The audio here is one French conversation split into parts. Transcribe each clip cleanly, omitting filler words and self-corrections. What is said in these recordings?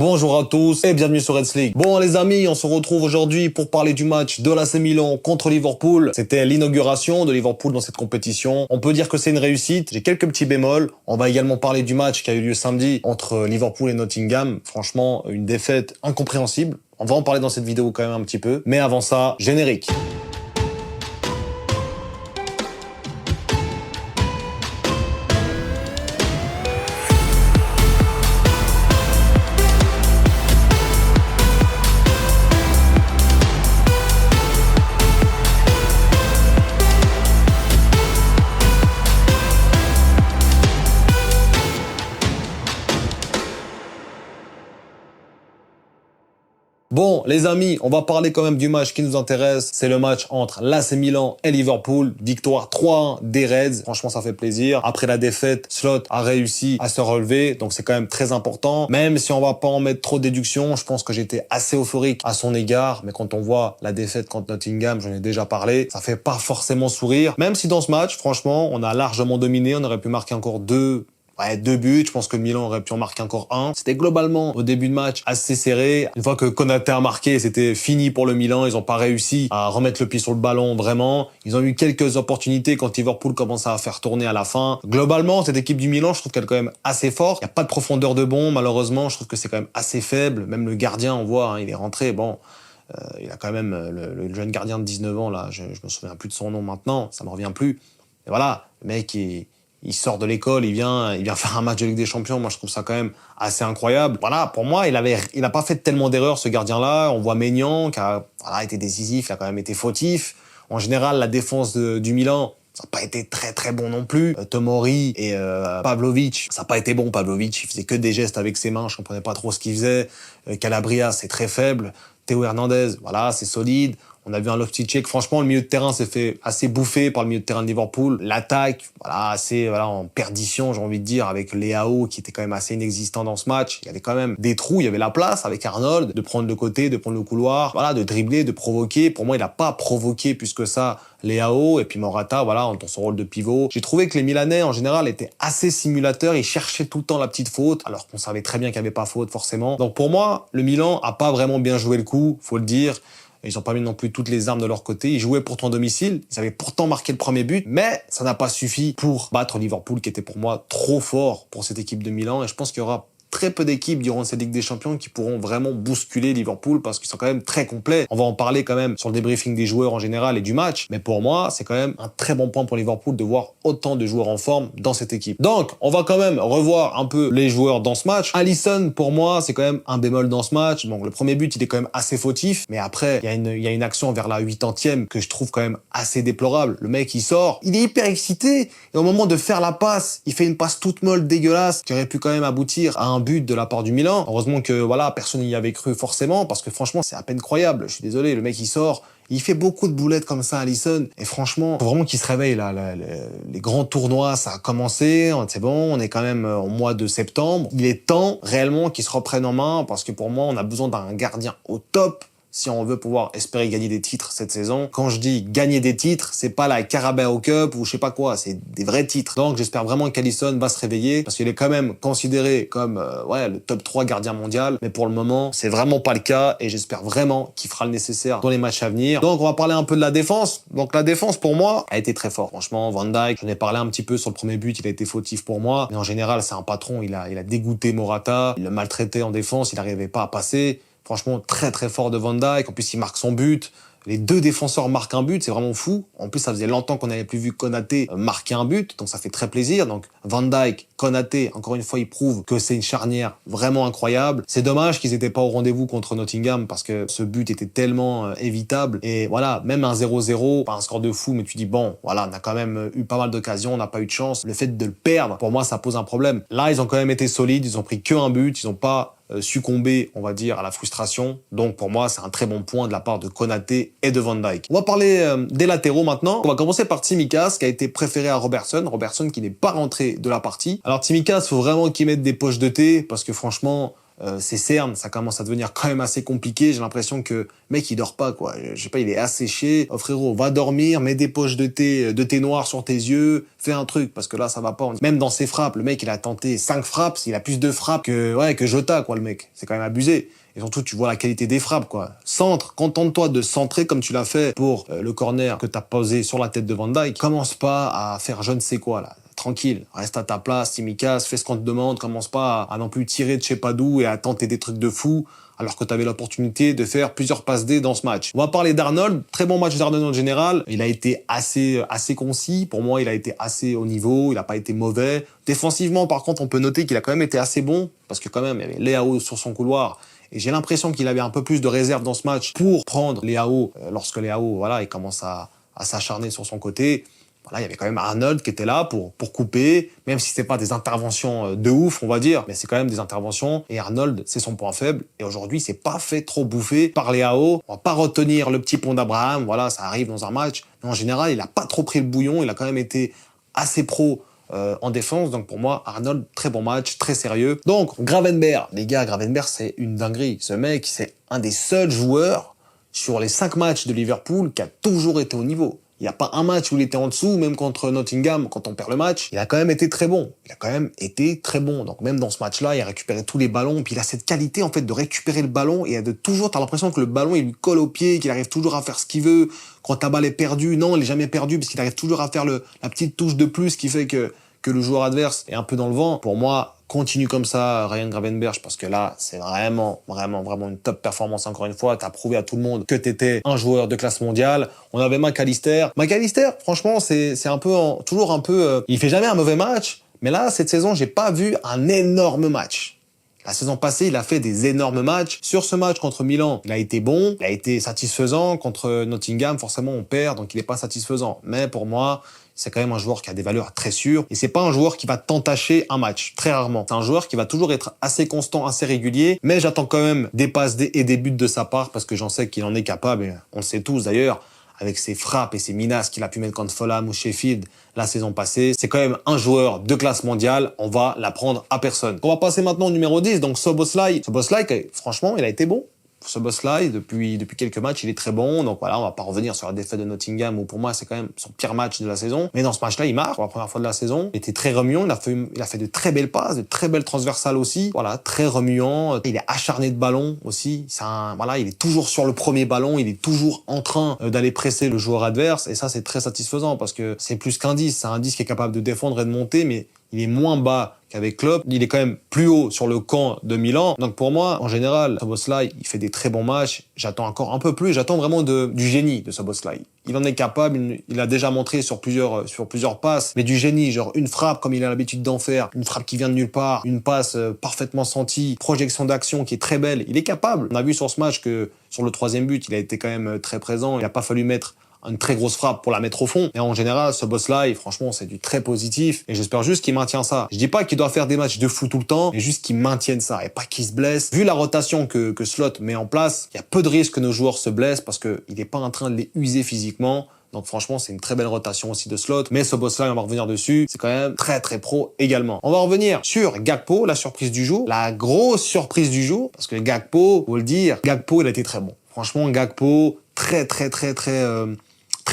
Bonjour à tous et bienvenue sur Reds League. Bon les amis, on se retrouve aujourd'hui pour parler du match de l'AC Milan contre Liverpool. C'était l'inauguration de Liverpool dans cette compétition. On peut dire que c'est une réussite. J'ai quelques petits bémols. On va également parler du match qui a eu lieu samedi entre Liverpool et Nottingham. Franchement, une défaite incompréhensible. On va en parler dans cette vidéo quand même un petit peu. Mais avant ça, générique. Bon, les amis, on va parler quand même du match qui nous intéresse. C'est le match entre l'AC Milan et Liverpool. Victoire 3-1 des Reds. Franchement, ça fait plaisir. Après la défaite, Slot a réussi à se relever. Donc, c'est quand même très important. Même si on va pas en mettre trop de déductions, je pense que j'étais assez euphorique à son égard. Mais quand on voit la défaite contre Nottingham, j'en ai déjà parlé, ça fait pas forcément sourire. Même si dans ce match, franchement, on a largement dominé. On aurait pu marquer encore deux buts. Je pense que Milan aurait pu en marquer encore un. C'était globalement, au début de match, assez serré. Une fois que Konaté a marqué, c'était fini pour le Milan. Ils ont pas réussi à remettre le pied sur le ballon, vraiment. Ils ont eu quelques opportunités quand Liverpool commençait à faire tourner à la fin. Globalement, cette équipe du Milan, je trouve qu'elle est quand même assez forte. Il n'y a pas de profondeur de bombe, malheureusement. Je trouve que c'est quand même assez faible. Même le gardien, on voit, il est rentré. Bon, il a quand même le jeune gardien de 19 ans, là. Je me souviens plus de son nom maintenant. Ça me revient plus. Et voilà, le mec, il sort de l'école, il vient faire un match de Ligue des Champions. Moi, je trouve ça quand même assez incroyable. Voilà, pour moi, il a pas fait tellement d'erreurs, ce gardien-là. On voit Maignan, qui a été décisif, il a quand même été fautif. En général, la défense du Milan, ça n'a pas été très très bon non plus. Tomori et Pavlovic, ça n'a pas été bon. Pavlovic, il faisait que des gestes avec ses mains, je comprenais pas trop ce qu'il faisait. Calabria, c'est très faible. Théo Hernandez, voilà, c'est solide. On a vu un Loftus-Cheek. Franchement, le milieu de terrain s'est fait assez bouffer par le milieu de terrain de Liverpool. L'attaque, assez en perdition, j'ai envie de dire, avec Leao qui était quand même assez inexistant dans ce match. Il y avait quand même des trous, il y avait la place avec Arnold de prendre le côté, de prendre le couloir, de dribbler, de provoquer. Pour moi, il a pas provoqué plus que ça Leao, et puis Morata, dans son rôle de pivot. J'ai trouvé que les Milanais, en général, étaient assez simulateurs. Ils cherchaient tout le temps la petite faute, alors qu'on savait très bien qu'il n'y avait pas faute, forcément. Donc pour moi, le Milan a pas vraiment bien joué le coup, faut le dire. Ils ont pas mis non plus toutes les armes de leur côté. Ils jouaient pourtant à domicile. Ils avaient pourtant marqué le premier but, mais ça n'a pas suffi pour battre Liverpool, qui était pour moi trop fort pour cette équipe de Milan. Et je pense qu'il y aura très peu d'équipes durant cette Ligue des Champions qui pourront vraiment bousculer Liverpool parce qu'ils sont quand même très complets. On va en parler quand même sur le débriefing des joueurs en général et du match. Mais pour moi, c'est quand même un très bon point pour Liverpool de voir autant de joueurs en forme dans cette équipe. Donc, on va quand même revoir un peu les joueurs dans ce match. Alisson, pour moi, c'est quand même un bémol dans ce match. Donc, le premier but, il est quand même assez fautif. Mais après, il y a une action vers la 80e que je trouve quand même assez déplorable. Le mec, il sort, il est hyper excité. Et au moment de faire la passe, il fait une passe toute molle, dégueulasse, qui aurait pu quand même aboutir à un but de la part du Milan. Heureusement que personne n'y avait cru forcément, parce que franchement c'est à peine croyable. Je suis désolé, le mec il sort, il fait beaucoup de boulettes comme ça, Alisson, et franchement faut vraiment qu'il se réveille là. Les grands tournois ça a commencé, c'est bon, on est quand même au mois de septembre. Il est temps réellement qu'il se reprenne en main, parce que pour moi on a besoin d'un gardien au top si on veut pouvoir espérer gagner des titres cette saison. Quand je dis gagner des titres, c'est pas la Carabao Cup ou je sais pas quoi, c'est des vrais titres. Donc j'espère vraiment qu'Alisson va se réveiller, parce qu'il est quand même considéré comme le top 3 gardien mondial, mais pour le moment, c'est vraiment pas le cas, et j'espère vraiment qu'il fera le nécessaire dans les matchs à venir. Donc on va parler un peu de la défense. Donc la défense pour moi a été très forte. Franchement, Van Dijk, j'en ai parlé un petit peu sur le premier but, il a été fautif pour moi, mais en général, c'est un patron, il a dégoûté Morata, il l'a maltraité en défense, il n'arrivait pas à passer. Franchement, très très fort de Van Dijk. En plus, il marque son but. Les deux défenseurs marquent un but, c'est vraiment fou. En plus, ça faisait longtemps qu'on n'avait plus vu Konaté marquer un but, donc ça fait très plaisir. Donc Van Dijk, Konaté, encore une fois, ils prouvent que c'est une charnière vraiment incroyable. C'est dommage qu'ils n'étaient pas au rendez-vous contre Nottingham, parce que ce but était tellement évitable. Et voilà, même un 0-0, pas un score de fou, mais tu dis bon, on a quand même eu pas mal d'occasions, on n'a pas eu de chance. Le fait de le perdre, pour moi, ça pose un problème. Là, ils ont quand même été solides, ils ont pris qu'un but, ils n'ont pas succomber, on va dire, à la frustration. Donc pour moi, c'est un très bon point de la part de Konaté et de Van Dijk. On va parler des latéraux maintenant. On va commencer par Tsimikas, qui a été préféré à Robertson. Robertson qui n'est pas rentré de la partie. Alors Tsimikas, faut vraiment qu'il mette des poches de thé, parce que franchement, ses cernes, ça commence à devenir quand même assez compliqué. J'ai l'impression que le mec, il dort pas, quoi. Je sais pas, il est asséché. Oh, frérot, va dormir, mets des poches de thé noir sur tes yeux, fais un truc, parce que là, ça va pas. Même dans ses frappes, le mec, il a tenté 5 frappes, il a plus de frappes que Jota, quoi, le mec. C'est quand même abusé. Et surtout, tu vois la qualité des frappes, quoi. Centre, contente-toi de centrer comme tu l'as fait pour le corner que t'as posé sur la tête de Van Dijk. Commence pas à faire je ne sais quoi, là. Tranquille, reste à ta place, Tsimikas, fais ce qu'on te demande, commence pas à non plus tirer de je sais pas d'où et à tenter des trucs de fou, alors que tu avais l'opportunité de faire plusieurs passes D dans ce match. On va parler d'Arnold, très bon match d'Arnold en général, il a été assez concis, pour moi il a été assez haut niveau, il a pas été mauvais. Défensivement par contre on peut noter qu'il a quand même été assez bon, parce que quand même il y avait Leao sur son couloir, et j'ai l'impression qu'il avait un peu plus de réserve dans ce match pour prendre Leao, lorsque Leao, voilà, il commence à s'acharner sur son côté. Voilà, il y avait quand même Arnold qui était là pour couper, même si c'était pas des interventions de ouf, on va dire, mais c'est quand même des interventions. Et Arnold, c'est son point faible. Et aujourd'hui, c'est pas fait trop bouffer par Leao. On va pas retenir le petit pont d'Abraham. Voilà, ça arrive dans un match. Mais en général, il a pas trop pris le bouillon. Il a quand même été assez pro en défense. Donc pour moi, Arnold, très bon match, très sérieux. Donc, Gravenberch. Les gars, Gravenberch, c'est une dinguerie. Ce mec, c'est un des seuls joueurs sur les 5 matchs de Liverpool qui a toujours été au niveau. Il n'y a pas un match où il était en dessous, même contre Nottingham, quand on perd le match. Il a quand même été très bon. Donc même dans ce match-là, il a récupéré tous les ballons. Puis il a cette qualité, en fait, de récupérer le ballon et de toujours, t'as l'impression que le ballon, il lui colle au pied, qu'il arrive toujours à faire ce qu'il veut. Quand ta balle est perdue, non, il est jamais perdu parce qu'il arrive toujours à faire la petite touche de plus qui fait que le joueur adverse est un peu dans le vent. Pour moi, continue comme ça, Ryan Gravenberch, parce que là, c'est vraiment une top performance encore une fois. T'as prouvé à tout le monde que t'étais un joueur de classe mondiale. On avait McAllister. McAllister, franchement, c'est un peu, toujours un peu, il fait jamais un mauvais match. Mais là, cette saison, j'ai pas vu un énorme match. La saison passée, il a fait des énormes matchs. Sur ce match contre Milan, il a été bon, il a été satisfaisant. Contre Nottingham, forcément, on perd, donc il est pas satisfaisant. Mais pour moi, c'est quand même un joueur qui a des valeurs très sûres. Et c'est pas un joueur qui va t'entacher un match, très rarement. C'est un joueur qui va toujours être assez constant, assez régulier. Mais j'attends quand même des passes et des buts de sa part, parce que j'en sais qu'il en est capable. Et on le sait tous d'ailleurs, avec ses frappes et ses menaces qu'il a pu mettre contre Fulham ou Sheffield la saison passée. C'est quand même un joueur de classe mondiale. On va l'apprendre à personne. On va passer maintenant au numéro 10, donc Szoboszlai. Szoboszlai, franchement, il a été bon. Szoboszlai, depuis quelques matchs, il est très bon. Donc voilà, on va pas revenir sur la défaite de Nottingham, où pour moi, c'est quand même son pire match de la saison. Mais dans ce match-là, il marque pour la première fois de la saison. Il était très remuant. Il a fait de très belles passes, de très belles transversales aussi. Voilà, très remuant. Il est acharné de ballon aussi. Voilà, il est toujours sur le premier ballon. Il est toujours en train d'aller presser le joueur adverse. Et ça, c'est très satisfaisant parce que c'est plus qu'un 10. C'est un 10 qui est capable de défendre et de monter, mais il est moins bas qu'avec Klopp. Il est quand même plus haut sur le camp de Milan. Donc pour moi, en général, Szoboszlai, il fait des très bons matchs. J'attends encore un peu plus. J'attends vraiment du génie de Szoboszlai. Il en est capable. Il a déjà montré sur plusieurs passes. Mais du génie, genre une frappe comme il a l'habitude d'en faire. Une frappe qui vient de nulle part. Une passe parfaitement sentie. Projection d'action qui est très belle. Il est capable. On a vu sur ce match que sur le 3e but, il a été quand même très présent. Il n'a pas fallu mettre une très grosse frappe pour la mettre au fond. Et en général, ce boss-là, franchement, c'est du très positif. Et j'espère juste qu'il maintient ça. Je dis pas qu'il doit faire des matchs de fou tout le temps, mais juste qu'il maintienne ça et pas qu'il se blesse. Vu la rotation que Slot met en place, il y a peu de risques que nos joueurs se blessent parce qu'il n'est pas en train de les user physiquement. Donc franchement, c'est une très belle rotation aussi de Slot. Mais ce boss-là, on va revenir dessus, c'est quand même très très pro également. On va revenir sur Gakpo, la surprise du jour. La grosse surprise du jour, parce que Gakpo, faut le dire, Gakpo, il a été très bon. Franchement, Gakpo, très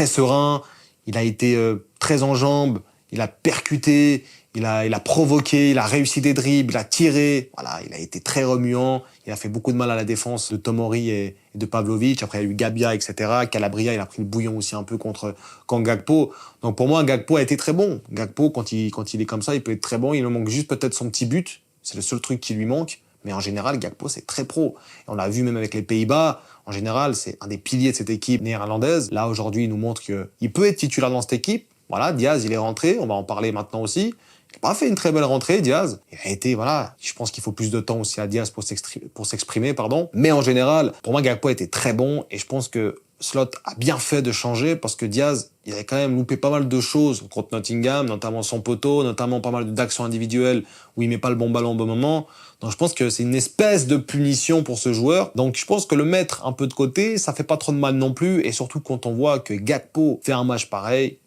serein, il a été très en jambes, il a percuté, il a provoqué, il a réussi des dribbles, il a tiré, voilà, il a été très remuant, il a fait beaucoup de mal à la défense de Tomori et de Pavlovic. Après il y a eu Gabia, etc. Calabria, il a pris le bouillon aussi un peu contre Gakpo. Donc pour moi, Gakpo a été très bon. Gakpo, quand il est comme ça, il peut être très bon, il lui manque juste peut-être son petit but, c'est le seul truc qui lui manque. Mais en général, Gakpo, c'est très pro. Et on l'a vu même avec les Pays-Bas. En général, c'est un des piliers de cette équipe néerlandaise. Là, aujourd'hui, il nous montre qu'il peut être titulaire dans cette équipe. Voilà, Diaz, il est rentré. On va en parler maintenant aussi. Il n'a pas fait une très belle rentrée, Diaz. Il a été, voilà, je pense qu'il faut plus de temps aussi à Diaz pour s'exprimer, pardon. Mais en général, pour moi, Gakpo a été très bon. Et je pense que Slot a bien fait de changer parce que Diaz, il avait quand même loupé pas mal de choses contre Nottingham, notamment son poteau, notamment pas mal d'actions individuelles où il met pas le bon ballon au bon moment. Donc je pense que c'est une espèce de punition pour ce joueur. Donc je pense que le mettre un peu de côté, ça fait pas trop de mal non plus. Et surtout quand on voit que Gakpo fait un match pareil,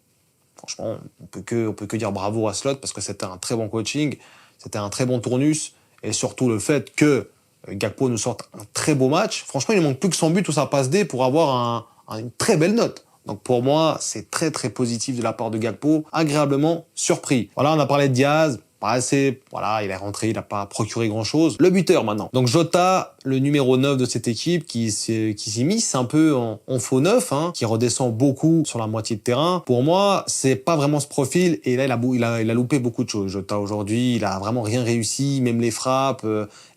franchement, on peut que dire bravo à Slot parce que c'était un très bon coaching, c'était un très bon tournus. Et surtout le fait que Gakpo nous sorte un très beau match. Franchement, il ne manque plus que son but ou sa passe D pour avoir une très belle note. Donc pour moi, c'est très très positif de la part de Gakpo, agréablement surpris. Voilà, on a parlé de Diaz. Pas assez, voilà, il est rentré, il n'a pas procuré grand-chose. Le buteur maintenant. Donc Jota, le numéro 9 de cette équipe, qui s'immisce un peu en faux neuf, hein, qui redescend beaucoup sur la moitié de terrain. Pour moi, c'est pas vraiment ce profil. Et là, il a loupé beaucoup de choses. Jota aujourd'hui, il a vraiment rien réussi, même les frappes,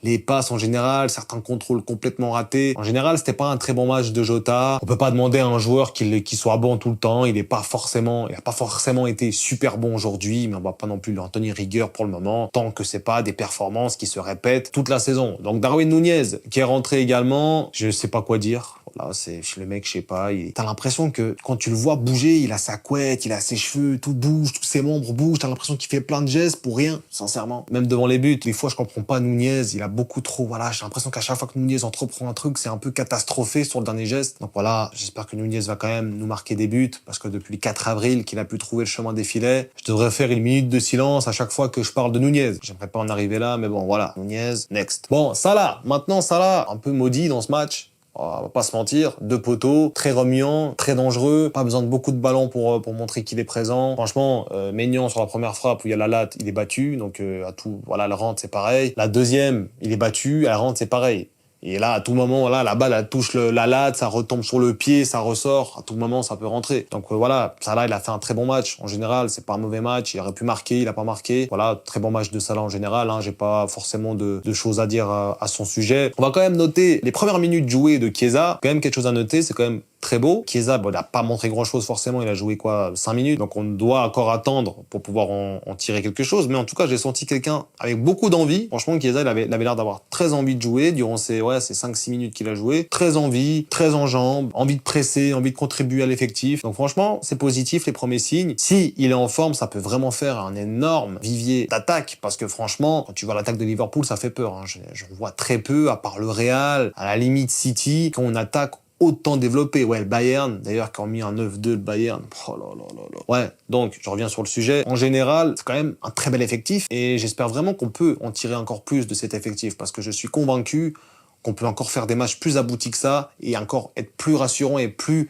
les passes en général, certains contrôles complètement ratés. En général, c'était pas un très bon match de Jota. On peut pas demander à un joueur qu'il soit bon tout le temps. Il a pas forcément été super bon aujourd'hui, mais on va pas non plus lui en tenir rigueur pour le moment, tant que c'est pas des performances qui se répètent toute la saison. Donc Darwin Núñez, qui est rentré également, je sais pas quoi dire. Voilà, c'est le mec, je sais pas, t'as l'impression que quand tu le vois bouger, il a sa couette, il a ses cheveux, tout bouge, tous ses membres bougent, t'as l'impression qu'il fait plein de gestes pour rien, sincèrement. Même devant les buts, des fois je comprends pas Núñez, il a beaucoup trop, voilà, j'ai l'impression qu'à chaque fois que Núñez entreprend un truc, c'est un peu catastrophé sur le dernier geste. Donc voilà, j'espère que Núñez va quand même nous marquer des buts, parce que depuis le 4 avril qu'il a pu trouver le chemin des filets, je devrais faire une minute de silence à chaque fois que je parle de Núñez. J'aimerais pas en arriver là, mais bon, voilà. Núñez, next. Bon, Salah. Maintenant, Salah, un peu maudit dans ce match. On va pas se mentir, 2 poteaux, très remuant, très dangereux, pas besoin de beaucoup de ballons pour montrer qu'il est présent. Franchement, Maignan sur la première frappe où il y a la latte, il est battu, donc à tout, voilà, la rente c'est pareil. La deuxième, il est battu, à la rente c'est pareil. Et là, à tout moment, là, la balle, elle touche la latte, ça retombe sur le pied, ça ressort. À tout moment, ça peut rentrer. Donc voilà, Salah, il a fait un très bon match. En général, c'est pas un mauvais match. Il aurait pu marquer, il a pas marqué. Voilà, très bon match de Salah en général. Hein. J'ai pas forcément de choses à dire à son sujet. On va quand même noter les premières minutes jouées de Chiesa. Quand même quelque chose à noter, c'est quand même très beau. Chiesa, bon, il n'a pas montré grand-chose forcément, il a joué 5 minutes, donc on doit encore attendre pour pouvoir en tirer quelque chose, mais en tout cas, j'ai senti quelqu'un avec beaucoup d'envie. Franchement, Chiesa, il avait l'air d'avoir très envie de jouer durant ces 5-6 minutes qu'il a joué. Très envie, très en jambes, envie de presser, envie de contribuer à l'effectif. Donc franchement, c'est positif, les premiers signes. Si il est en forme, ça peut vraiment faire un énorme vivier d'attaque, parce que franchement, quand tu vois l'attaque de Liverpool, ça fait peur. Hein. J'en vois très peu, à part le Real, à la limite City, quand on attaque autant développé. Ouais, le Bayern, d'ailleurs, qui ont mis un 9-2, le Bayern. Oh là là là là. Ouais, donc, je reviens sur le sujet. En général, c'est quand même un très bel effectif et j'espère vraiment qu'on peut en tirer encore plus de cet effectif parce que je suis convaincu qu'on peut encore faire des matchs plus aboutis que ça et encore être plus rassurant et plus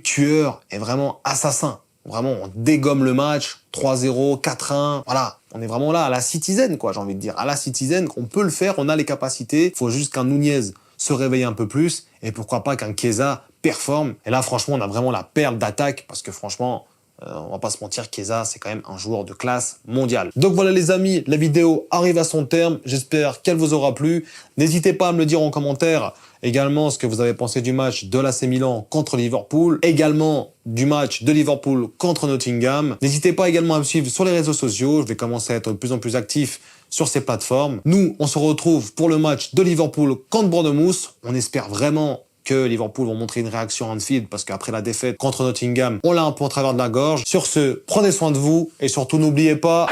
tueur et vraiment assassin. Vraiment, on dégomme le match, 3-0, 4-1, voilà. On est vraiment là à la Citizen, quoi, j'ai envie de dire. À la Citizen, on peut le faire, on a les capacités. Il faut juste qu'un Núñez se réveille un peu plus et pourquoi pas qu'un Chiesa performe. Et là, franchement, on a vraiment la perle d'attaque parce que franchement, on va pas se mentir, Chiesa, c'est quand même un joueur de classe mondiale. Donc voilà les amis, la vidéo arrive à son terme. J'espère qu'elle vous aura plu. N'hésitez pas à me le dire en commentaire également ce que vous avez pensé du match de l'AC Milan contre Liverpool, également du match de Liverpool contre Nottingham. N'hésitez pas également à me suivre sur les réseaux sociaux. Je vais commencer à être de plus en plus actif sur ces plateformes. Nous, on se retrouve pour le match de Liverpool contre Bournemouth. On espère vraiment que Liverpool vont montrer une réaction à Anfield parce qu'après la défaite contre Nottingham, on l'a un peu en travers de la gorge. Sur ce, prenez soin de vous et surtout n'oubliez pas...